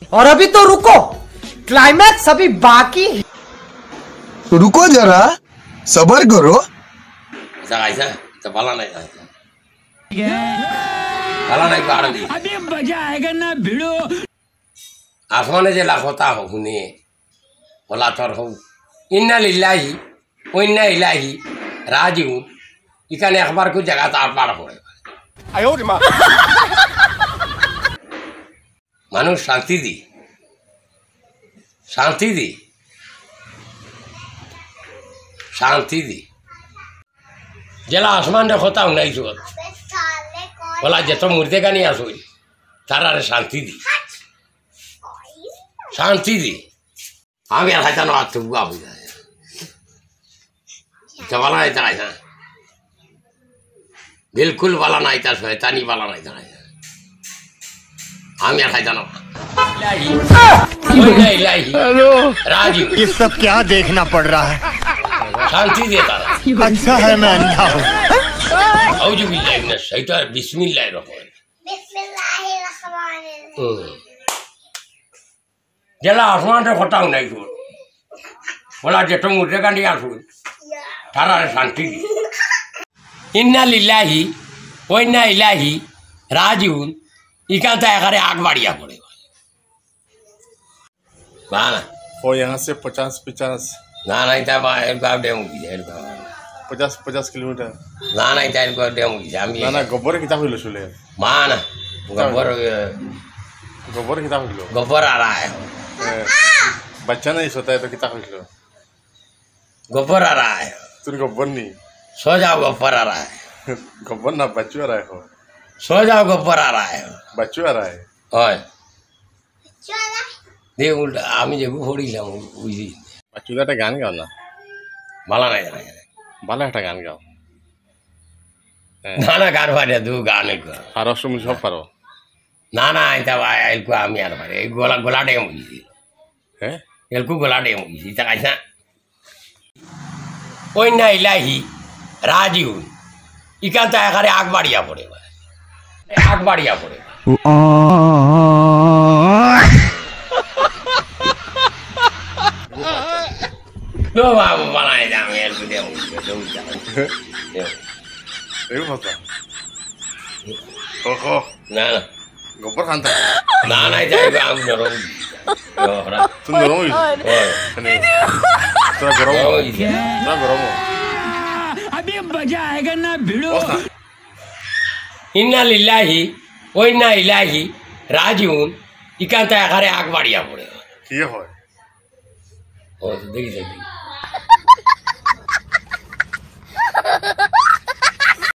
और अभी तो रुको, क्लाइमैक्स अभी बाकी है। रुको जरा, सबर करो। तो भला नहीं भला नहीं काट दी अभी मजा आएगा ना भिड़ो। आसमाने जे लाखोता हो हुने बोला तोर हो इन्ना लिल्लाही व इन्ना इलाही राजीव इकाने अखबार को जगह तार पार हो आयो रे मां মানুষ শান্তি দি শান্তি দি शांति दी जला आसमान देखता हूँ नहीं सुबह बोला जतो मुर्दे का नहीं आसो तारा रे शांति दी शांति दी हम यार खाता ना तू बुआ बुझा जवाला नहीं था यहाँ बिल्कुल वाला नहीं था शैतानी वाला नहीं था हम यार खाता ना राजीव ये सब क्या देखना पड़ रहा है। शांति देता रहा। अच्छा है मैं अंधा हूँ। औजु बिल्लाहि मिनश शैतान बिस्मिल्लाहिर रहमानिर जला आसमान से फटाऊ नहीं सुन बोला जेठो मुर्दे का नहीं आसुन थारा रे शांति दी इन्ना लिल्लाही व इन्ना इलाही राजीउन इकाता करे आग बाड़िया पड़ेगा बाना और यहाँ से 50 ना नहीं था बाहर का डेमो की है 50 किलोमीटर ना नहीं था को डेमो की जामी ना गोबर कितना हुई लो सुले माना गोबर कितना हुई लो गोबर आ रहा है बच्चा नहीं सोता है तो कितना हुई लो गोबर आ रहा है तुम गोबर नहीं सो जाओ गोबर आ रहा है गोबर ना बच्चू आ रहा है सो जाओ गोबर आ रहा है बच्चू आ रहा है ओए दे उल्टा आमी जेबू फोड़ी लाऊं बुझी बच्चू टा गान गाओ ना माला नहीं जाना बाला हटा गान गाओ नाना गान वाले दू गाने को फारो सुम सब फारो नाना आइता वाई को आमी यार मारे गोला गोला डे मुझी हैं एलकू गोला डे मुझी तक ऐसा ओइ ना इलाही राजीव इकांता करे आग बाड़िया पड़ेगा आग बाड़िया पड़ेगा दो बाबू बनाए जामे एलकू दे मुझे दो जाओ ये होता ओहो ना गोबर खानता ना नहीं जाएगा हम नरों तुम नरों ही थोड़ा गरम हो अभी मजा आएगा ना भिड़ो। इन्ना लिल्लाही व इन्ना इलाही राजीउन इकांता करे आग बाड़िया पड़ेगा ये हो देखी